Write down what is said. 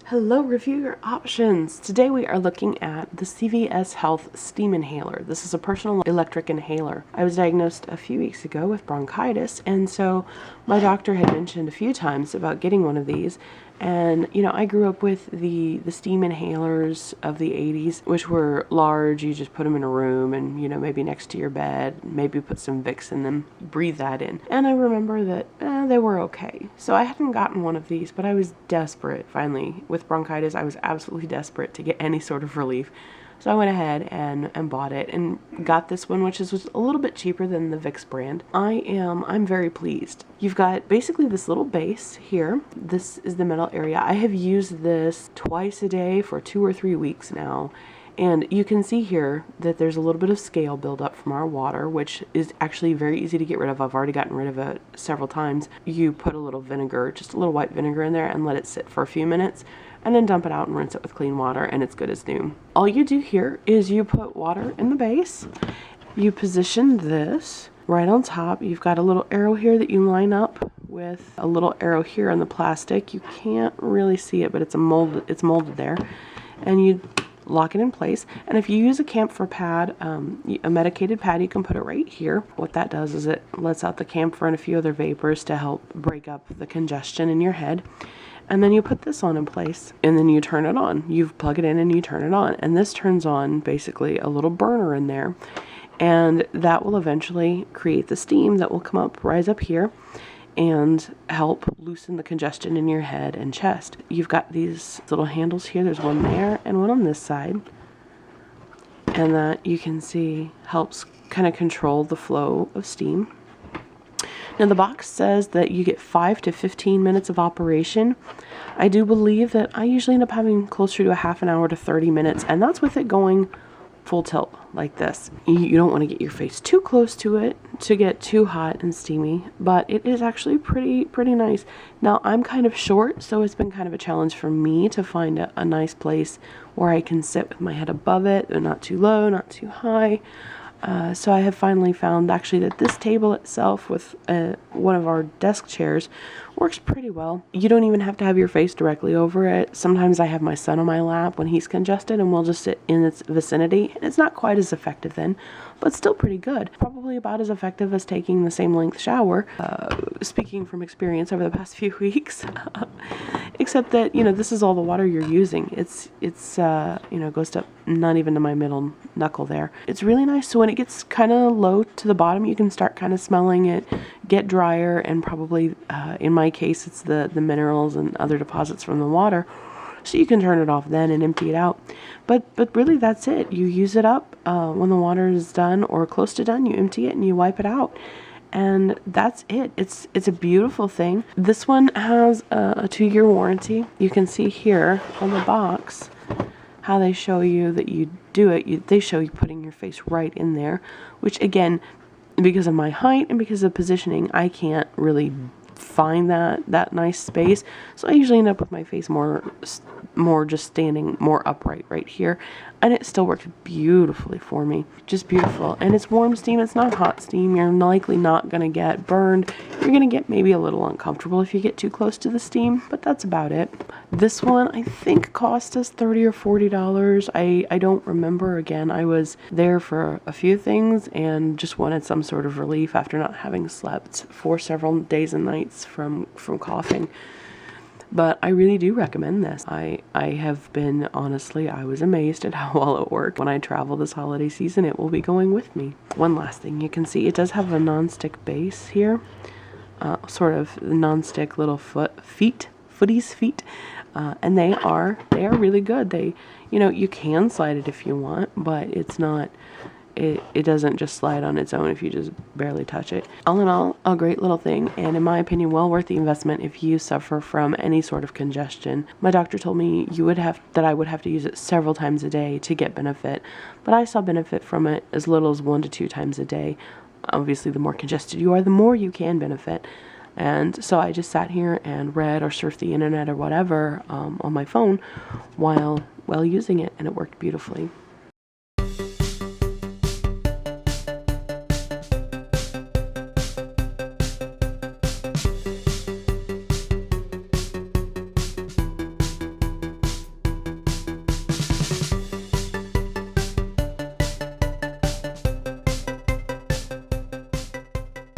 Hello, review your options. Today we are looking at the CVS Health Steam Inhaler. This is a personal electric inhaler. I was diagnosed a few weeks ago with bronchitis, and so my doctor had mentioned a few times about getting one of these. And I grew up with the steam inhalers of the 80s, which were large. You just put them in a room and maybe next to your bed, maybe put some Vicks in them, breathe that in. And I remember that they were okay. So I hadn't gotten one of these, but I was desperate. Finally, with bronchitis, I was absolutely desperate to get any sort of relief. So I went ahead and bought it and got this one, which was a little bit cheaper than the Vicks brand. I'm very pleased. You've got basically this little base here. This is the middle area. I have used this twice a day for 2 or 3 weeks now. And you can see here that there's a little bit of scale buildup from our water, which is actually very easy to get rid of. I've already gotten rid of it several times. You put a little vinegar, just a little white vinegar in there, and let it sit for a few minutes, and then dump it out and rinse it with clean water, and it's good as new. All you do here is you put water in the base. You position this right on top. You've got a little arrow here that you line up with a little arrow here on the plastic. You can't really see it, but it's molded there. And you lock it in place. And if you use a camphor pad, a medicated pad, you can put it right here. What that does is it lets out the camphor and a few other vapors to help break up the congestion in your head. And then you put this on in place, and then you turn it on. You plug it in and you turn it on. And this turns on basically a little burner in there. And that will eventually create the steam that will come up, rise up here, and help loosen the congestion in your head and chest. You've got these little handles here. There's one there and one on this side. And that, you can see, helps kind of control the flow of steam. Now the box says that you get 5 to 15 minutes of operation. I do believe that I usually end up having closer to a half an hour to 30 minutes, and that's with it going full tilt like this. You don't want to get your face too close to it to get too hot and steamy, but it is actually pretty nice. Now I'm kind of short, so it's been kind of a challenge for me to find a nice place where I can sit with my head above it, but not too low, not too high. So I have finally found actually that this table itself with one of our desk chairs works pretty well. You don't even have to have your face directly over it. Sometimes I have my son on my lap when he's congested, and we'll just sit in its vicinity. And it's not quite as effective then, but still pretty good. Probably about as effective as taking the same length shower, speaking from experience over the past few weeks. Except that, this is all the water you're using. It's goes to not even to my middle knuckle there. It's really nice. So when it gets kind of low to the bottom, you can start kind of smelling it get drier, and probably, in my case, it's the minerals and other deposits from the water. So you can turn it off then and empty it out. But really, that's it. You use it up when the water is done or close to done. You empty it and you wipe it out. And that's it. It's a beautiful thing. This one has a 2-year warranty. You can see here on the box how they show you that you do it. They show you putting your face right in there, which again, because of my height and because of positioning, I can't really find that nice space. So I usually end up with my face more just standing more upright right here, and it still works beautifully for me. Just beautiful. And it's warm steam, it's not hot steam. You're likely not going to get burned. You're going to get maybe a little uncomfortable if you get too close to the steam, but that's about it. This one I think cost us $30 or $40. I don't remember. Again, I was there for a few things and just wanted some sort of relief after not having slept for several days and nights from coughing. But I really do recommend this. I have been, honestly, I was amazed at how well it worked. When I travel this holiday season, it will be going with me. One last thing you can see, it does have a non-stick base here. Sort of non-stick little footies feet. And they are really good. You can slide it if you want, but it's not, it doesn't just slide on its own if you just barely touch it. All in all, a great little thing, and in my opinion, well worth the investment if you suffer from any sort of congestion. My doctor told me I would have to use it several times a day to get benefit, but I saw benefit from it as little as 1 to 2 times a day. Obviously, the more congested you are, the more you can benefit. And so I just sat here and read or surfed the internet or whatever on my phone while using it, and it worked beautifully.